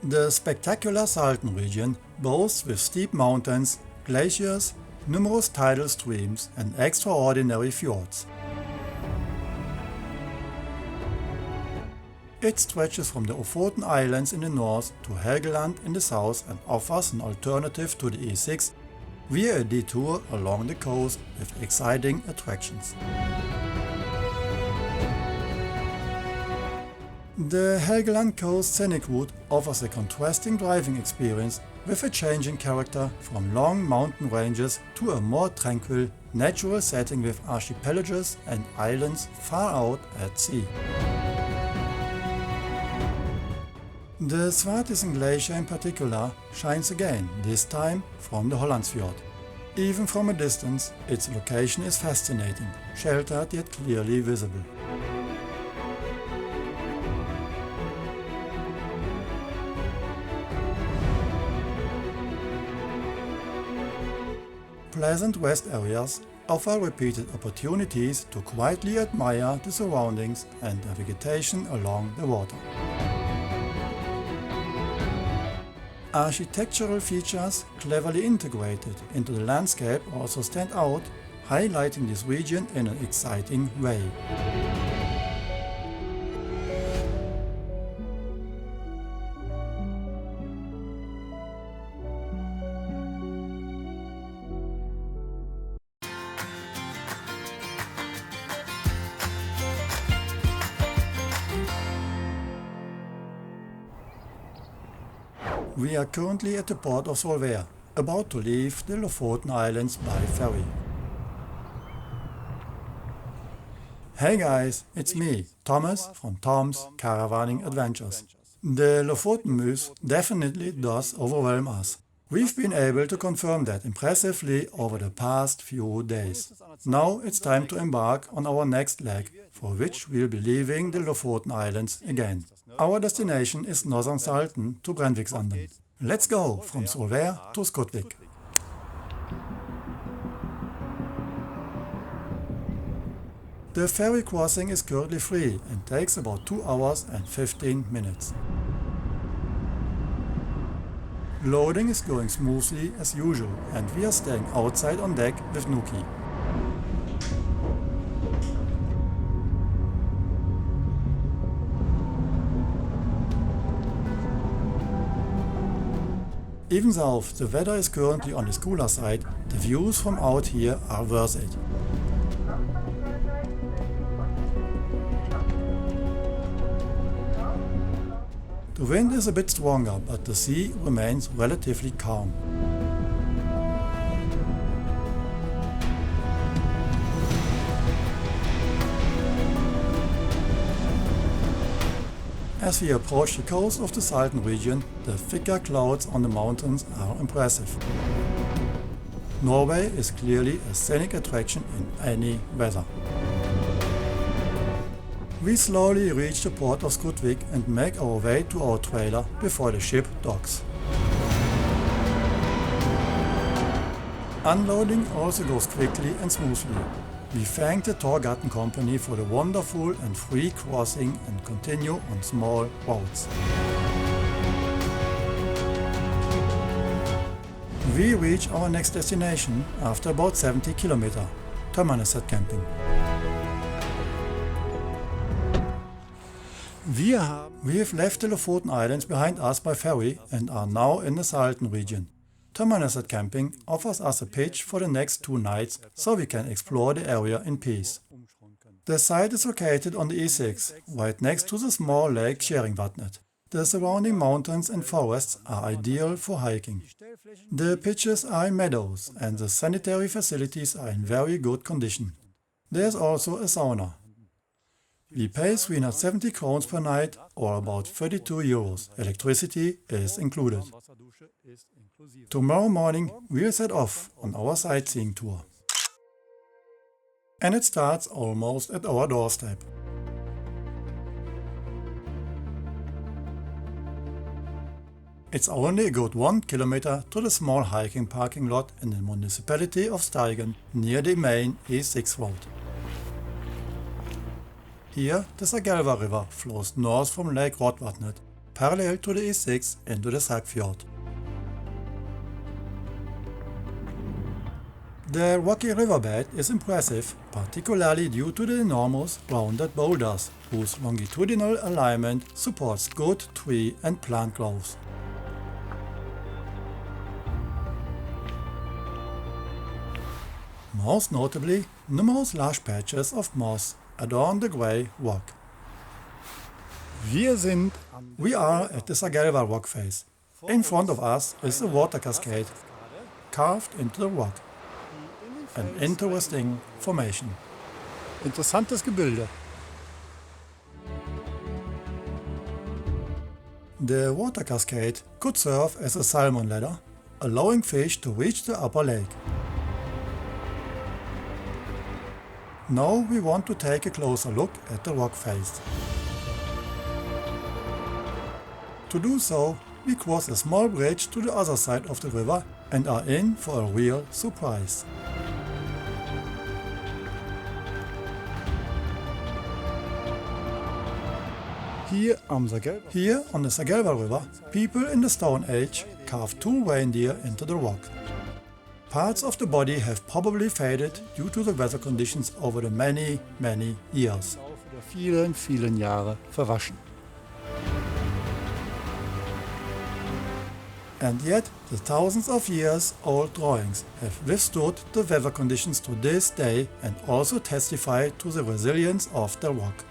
The spectacular Salten region boasts with steep mountains, glaciers, numerous tidal streams and extraordinary fjords. It stretches from the Lofoten Islands in the north to Helgeland in the south and offers an alternative to the E6 via a detour along the coast with exciting attractions. The Helgeland Coast Scenic Route offers a contrasting driving experience with a changing character from long mountain ranges to a more tranquil, natural setting with archipelages and islands far out at sea. The Svartisen Glacier in particular shines again, this time from the Hollandsfjord. Even from a distance, its location is fascinating, sheltered yet clearly visible. Pleasant rest areas offer repeated opportunities to quietly admire the surroundings and the vegetation along the water. Architectural features cleverly integrated into the landscape also stand out, highlighting this region in an exciting way. We are currently at the port of Solvær, about to leave the Lofoten Islands by ferry. Hey guys, it's me, Thomas from Tom's Caravaning Adventures. The Lofoten moose definitely does overwhelm us. We've been able to confirm that impressively over the past few days. Now it's time to embark on our next leg, for which we'll be leaving the Lofoten Islands again. Our destination is northern Salten to Brennviksanden. Let's go from Solvær to Skotvik. The ferry crossing is currently free and takes about 2 hours and 15 minutes. Loading is going smoothly as usual and we are staying outside on deck with Nuki. Even though the weather is currently on the cooler side, the views from out here are worth it. The wind is a bit stronger, but the sea remains relatively calm. As we approach the coast of the Salten region, the thicker clouds on the mountains are impressive. Norway is clearly a scenic attraction in any weather. We slowly reach the port of Skotvik and make our way to our trailer before the ship docks. Unloading also goes quickly and smoothly. We thank the Torghatten company for the wonderful and free crossing and continue on small boats. We reach our next destination after about 70 km, Tømmerneset camping. We have left the Lofoten Islands behind us by ferry and are now in the Salten region. Tømmerneset camping offers us a pitch for the next 2 nights so we can explore the area in peace. The site is located on the E6, right next to the small lake Skjæringvatnet. The surrounding mountains and forests are ideal for hiking. The pitches are in meadows and the sanitary facilities are in very good condition. There is also a sauna. We pay 370 crowns per night or about 32 euros. Electricity is included. Tomorrow morning we'll set off on our sightseeing tour. And it starts almost at our doorstep. It's only a good 1 kilometer to the small hiking parking lot in the municipality of Steigen, near the main E6 road. Here the Sagelva river flows north from Lake Vatnet, parallel to the E6 into the Sjonafjord. The rocky riverbed is impressive, particularly due to the enormous rounded boulders, whose longitudinal alignment supports good tree and plant growth. Most notably, numerous large patches of moss adorn the grey rock. We are at the Sagelva rock face. In front of us is a water cascade, carved into the rock. An interesting formation. Interessantes Gebilde. The water cascade could serve as a salmon ladder, allowing fish to reach the upper lake. Now we want to take a closer look at the rock face. To do so, we cross a small bridge to the other side of the river and are in for a real surprise. Here on the Sagelva River, people in the Stone Age carved 2 reindeer into the rock. Parts of the body have probably faded due to the weather conditions over the many years. Vielen Jahre verwaschen. And yet, the thousands of years old drawings have withstood the weather conditions to this day and also testify to the resilience of the rock.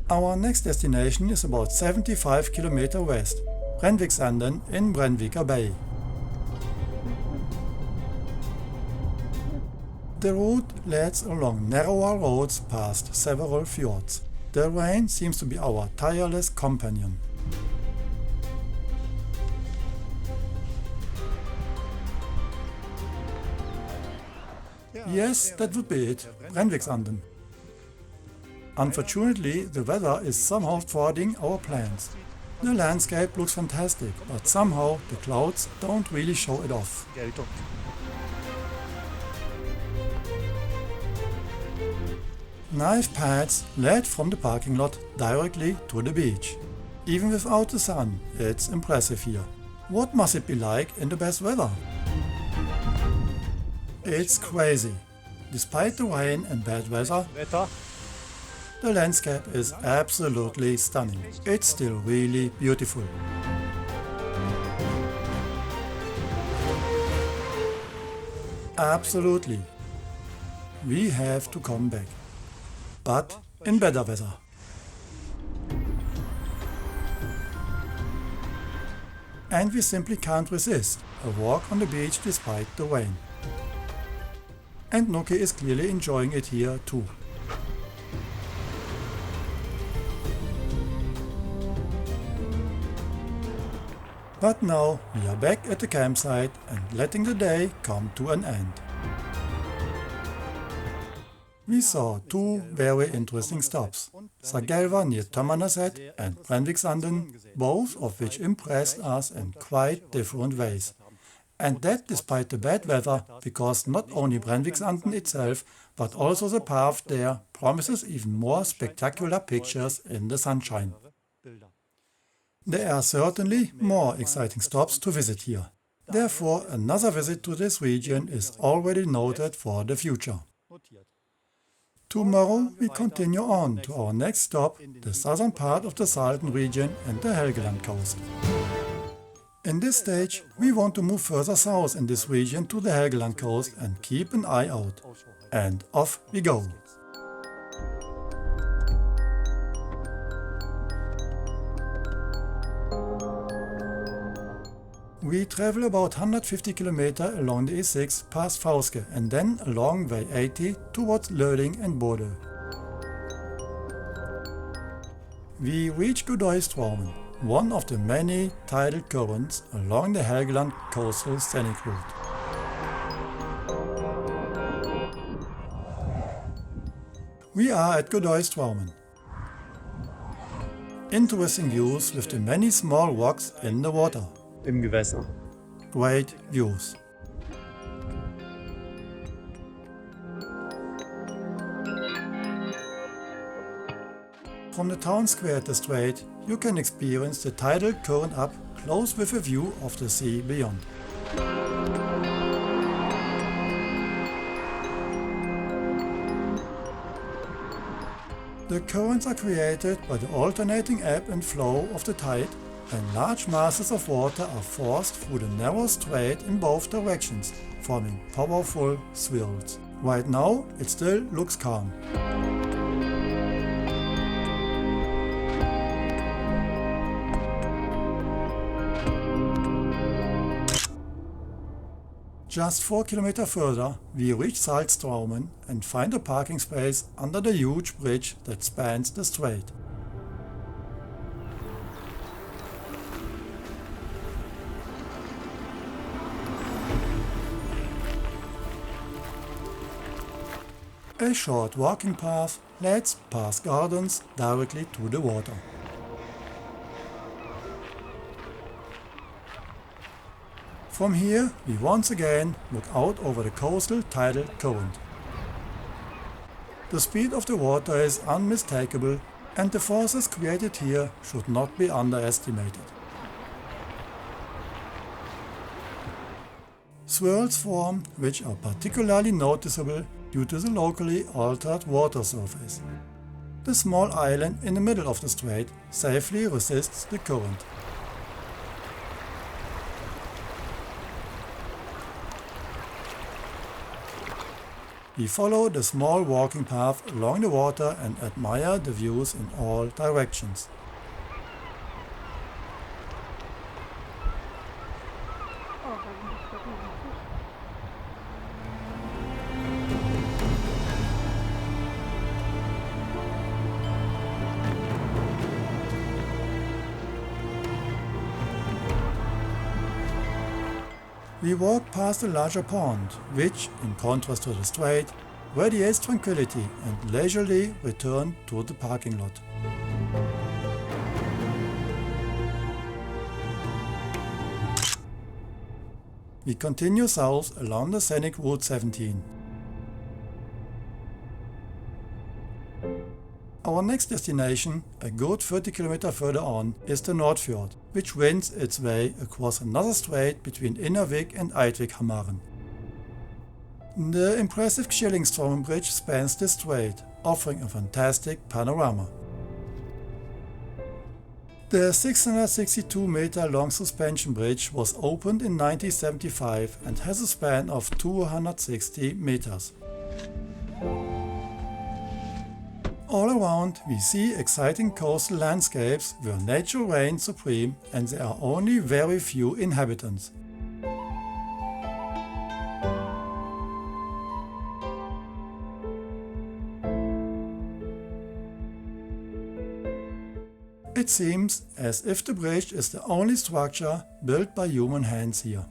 Our next destination is about 75 km west, Brennviksanden in Brennvika Bay. The route leads along narrower roads past several fjords. The rain seems to be our tireless companion. Yes, that would be it, Brennviksanden. Unfortunately, the weather is somehow thwarting our plans. The landscape looks fantastic, but somehow the clouds don't really show it off. Knife paths led from the parking lot directly to the beach. Even without the sun, it's impressive here. What must it be like in the best weather? It's crazy. Despite the rain and bad weather, the landscape is absolutely stunning. It's still really beautiful. Absolutely. We have to come back. But in better weather. And we simply can't resist a walk on the beach despite the rain. And Nuki is clearly enjoying it here too. But now we are back at the campsite and letting the day come to an end. We saw 2 very interesting stops, Sagelva near Tømmerneset and Brennviksanden, both of which impressed us in quite different ways. And that despite the bad weather, because not only Brennviksanden itself, but also the path there promises even more spectacular pictures in the sunshine. There are certainly more exciting stops to visit here. Therefore, another visit to this region is already noted for the future. Tomorrow we continue on to our next stop, the southern part of the Salten region and the Helgeland coast. In this stage, we want to move further south in this region to the Helgeland coast and keep an eye out. And off we go! We travel about 150 km along the E6 past Fauske and then along Way 80 towards Løding and Bodø. We reach Gudøystraumen, one of the many tidal currents along the Helgeland coastal scenic route. We are at Gudøystraumen. Interesting views with the many small rocks in the water. Im Gewässer. Great views. From the town square at the strait, you can experience the tidal current up close with a view of the sea beyond. The currents are created by the alternating ebb and flow of the tide, and large masses of water are forced through the narrow strait in both directions, forming powerful swirls. Right now it still looks calm. Just 4 kilometers further, we reach Saltstraumen and find a parking space under the huge bridge that spans the strait. A short walking path leads past gardens directly to the water. From here, we once again look out over the coastal tidal current. The speed of the water is unmistakable, and the forces created here should not be underestimated. Swirls form which are particularly noticeable due to the locally altered water surface. The small island in the middle of the strait safely resists the current. We follow the small walking path along the water and admire the views in all directions. We walk past a larger pond, which, in contrast to the strait, radiates tranquility, and leisurely return to the parking lot. We continue south along the scenic Route 17. Our next destination, a good 30 km further on, is the Nordfjord, which winds its way across another strait between Innervik and Eidvikhamaren. The impressive Skillingsstraumen Bridge spans this strait, offering a fantastic panorama. The 662-meter long suspension bridge was opened in 1975 and has a span of 260 meters. All around we see exciting coastal landscapes where nature reigns supreme and there are only very few inhabitants. It seems as if the bridge is the only structure built by human hands here.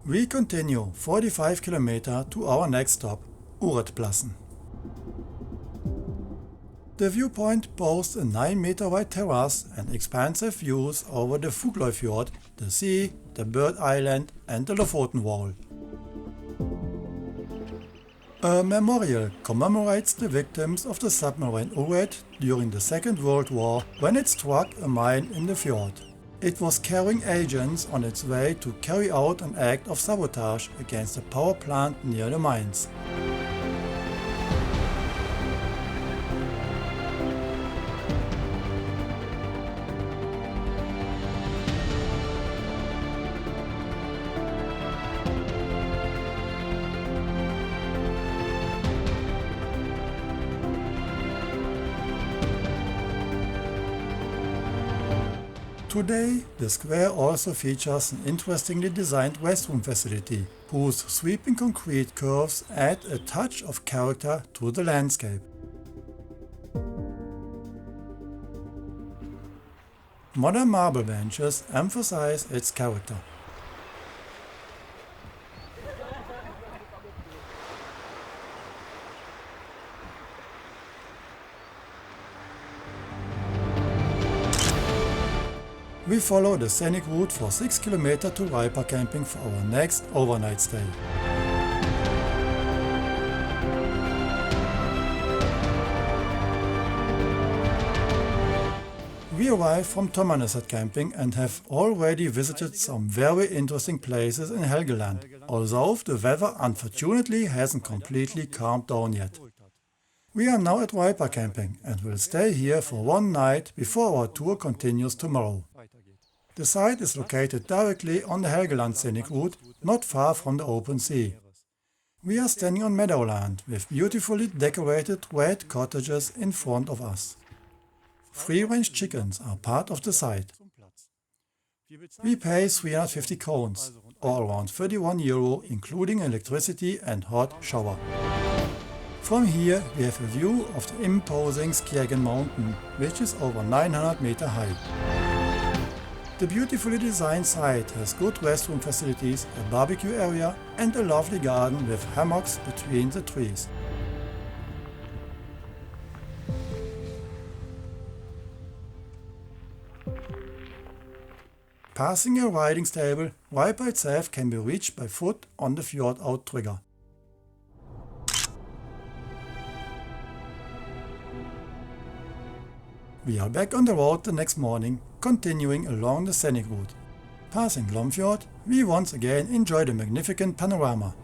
We continue 45 km to our next stop, Uretplassen. The viewpoint boasts a 9-meter wide terrace and expansive views over the Fjord, the sea, the Bird Island and the Lofoten Wall. A memorial commemorates the victims of the submarine Uret during the Second World War when it struck a mine in the fjord. It was carrying agents on its way to carry out an act of sabotage against a power plant near the mines. Today, the square also features an interestingly designed restroom facility, whose sweeping concrete curves add a touch of character to the landscape. Modern marble benches emphasize its character. We follow the scenic route for 6 km to Ripa camping for our next overnight stay. We arrived from Tjongsfjord camping and have already visited some very interesting places in Helgeland, although the weather unfortunately hasn't completely calmed down yet. We are now at Ripa camping and will stay here for one night before our tour continues tomorrow. The site is located directly on the Helgeland scenic route, not far from the open sea. We are standing on meadowland with beautifully decorated red cottages in front of us. Free-range chickens are part of the site. We pay 350 crowns, or around €31, including electricity and hot shower. From here we have a view of the imposing Skjeggen mountain, which is over 900 meters high. The beautifully designed site has good restroom facilities, a barbecue area and a lovely garden with hammocks between the trees. Passing a riding stable, Ripa itself can be reached by foot on the fjord outrigger. We are back on the road the next morning, continuing along the scenic route. Passing Sjonafjord, we once again enjoy the magnificent panorama.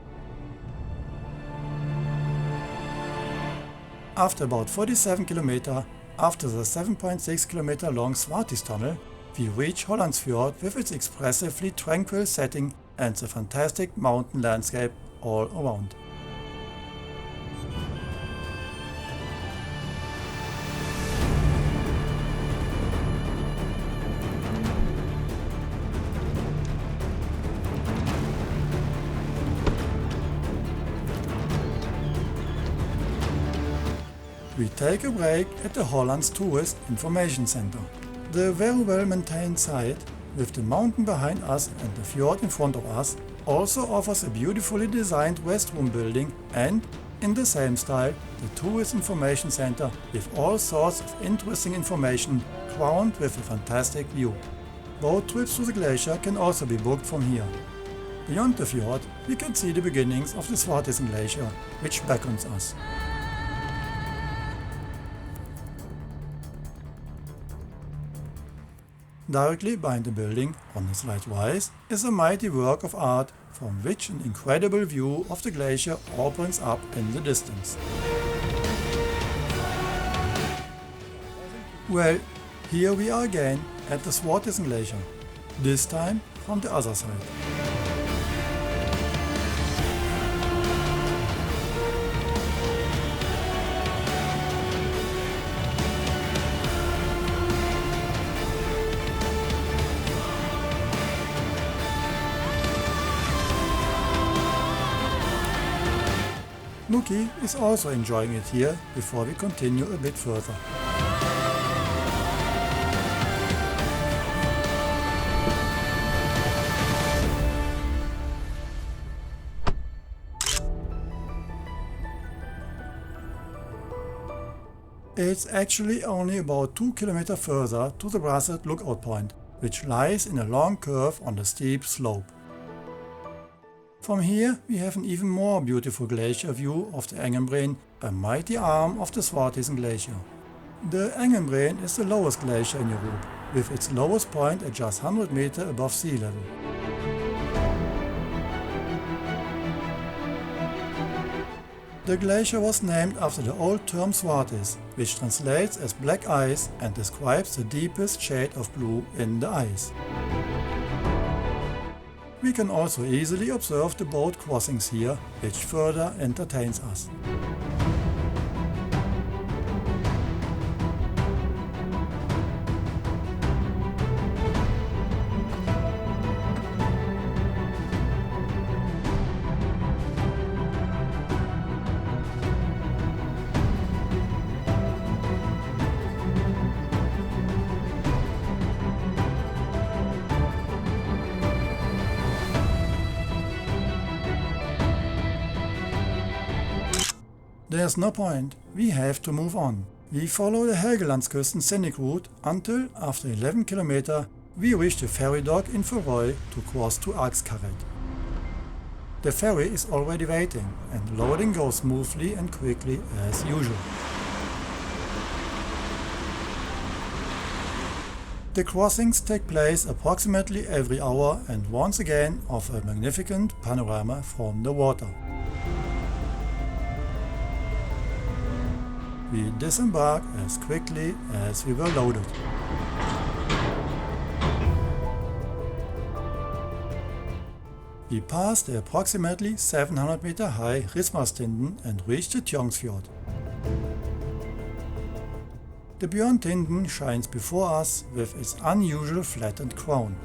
After about 47 km, after the 7.6 km long Svartisen tunnel, we reach Nordfjorden with its expressively tranquil setting and the fantastic mountain landscape all around. We take a break at the Holland's Tourist Information Center. The very well maintained site, with the mountain behind us and the fjord in front of us, also offers a beautifully designed restroom building and, in the same style, the Tourist Information Center with all sorts of interesting information crowned with a fantastic view. Boat trips to the glacier can also be booked from here. Beyond the fjord, we can see the beginnings of the Svartisen Glacier, which beckons us. Directly behind the building, on the slight rise, is a mighty work of art from which an incredible view of the glacier opens up in the distance. Well, here we are again at the Svartisen Glacier, this time from the other side. Nuki is also enjoying it here before we continue a bit further. It's actually only about 2 km further to the Brasset lookout point, which lies in a long curve on the steep slope. From here we have an even more beautiful glacier view of the Engenbreen, a mighty arm of the Svartisen Glacier. The Engenbreen is the lowest glacier in Europe, with its lowest point at just 100 meters above sea level. The glacier was named after the old term Svartis, which translates as black ice and describes the deepest shade of blue in the ice. We can also easily observe the boat crossings here, which further entertains us. There's no point, we have to move on. We follow the Helgelandskysten scenic route until, after 11 km, We reach the ferry dock in Feroy to cross to Axkaret. The ferry is already waiting and loading goes smoothly and quickly as usual. The crossings take place approximately every hour and once again offer a magnificent panorama from the water. We disembark as quickly as we were loaded. We passed the approximately 700 meter high Rismarstinden and reached the Tjongsfjord. The Bjørntinden shines before us with its unusual flattened crown.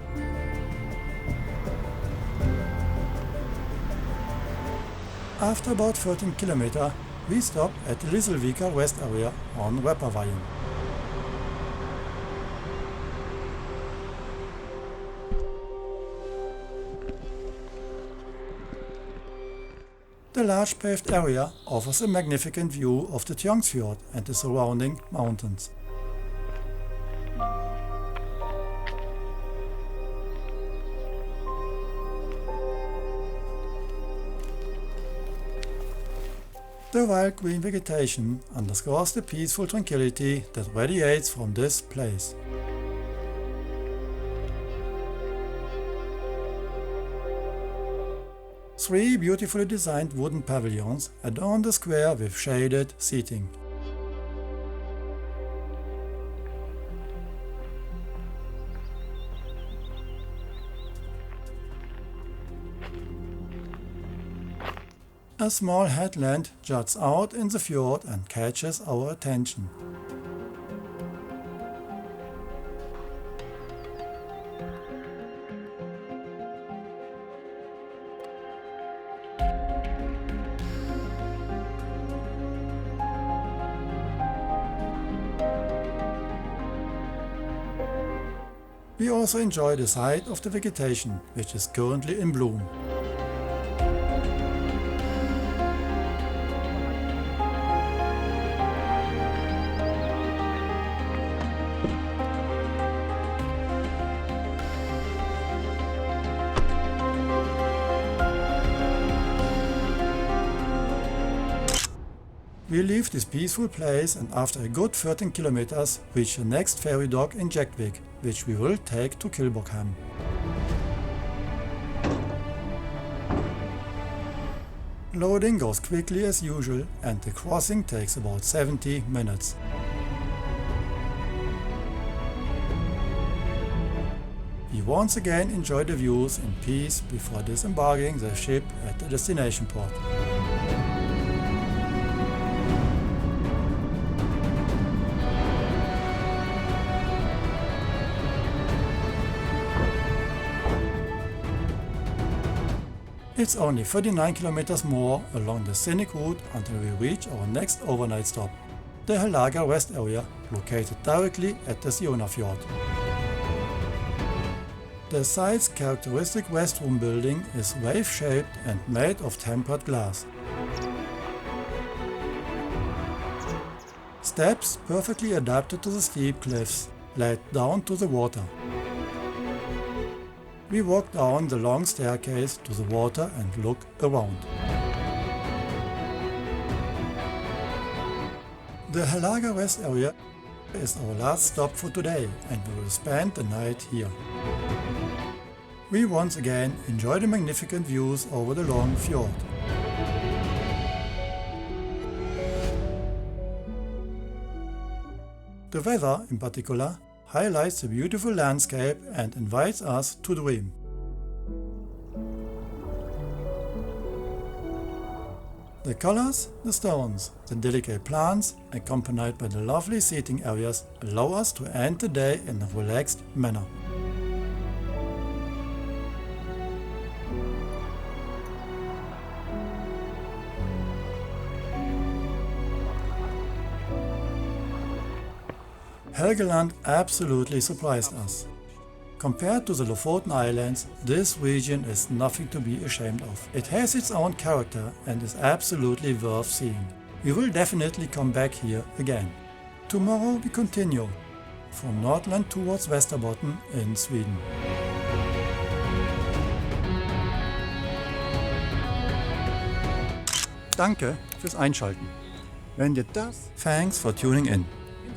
After about 13 km, we stop at the Lisselvika rest area on Repparveien. The large paved area offers a magnificent view of the Tjongsfjord and the surrounding mountains. The wild green vegetation underscores the peaceful tranquility that radiates from this place. Three beautifully designed wooden pavilions adorn the square with shaded seating. A small headland juts out in the fjord and catches our attention. We also enjoy the sight of the vegetation, which is currently in bloom. We leave this peaceful place and after a good 13 kilometers reach the next ferry dock in Jektvik, which we will take to Kilbockham. Loading goes quickly as usual and the crossing takes about 70 minutes. We once again enjoy the views in peace before disembarking the ship at the destination port. It's only 39 kilometers more along the scenic route until we reach our next overnight stop, the Helaga rest area located directly at the Sjonafjord. The site's characteristic restroom building is wave-shaped and made of tempered glass. Steps perfectly adapted to the steep cliffs led down to the water. We walk down the long staircase to the water and look around. The Helaga rest area is our last stop for today and we will spend the night here. We once again enjoy the magnificent views over the long fjord. The weather, in particular, highlights the beautiful landscape and invites us to dream. The colors, the stones, the delicate plants, accompanied by the lovely seating areas, allow us to end the day in a relaxed manner. Helgeland absolutely surprised us. Compared to the Lofoten Islands, this region is nothing to be ashamed of. It has its own character and is absolutely worth seeing. We will definitely come back here again. Tomorrow we continue. from Nordland towards Västerbotten in Sweden. Danke fürs Einschalten. Wenn dir das Thanks for tuning in.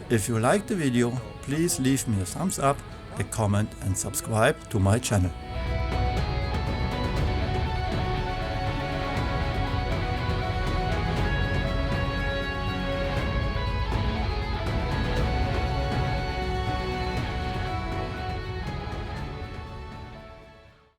If you liked the video, please leave me a thumbs up, a comment and subscribe to my channel.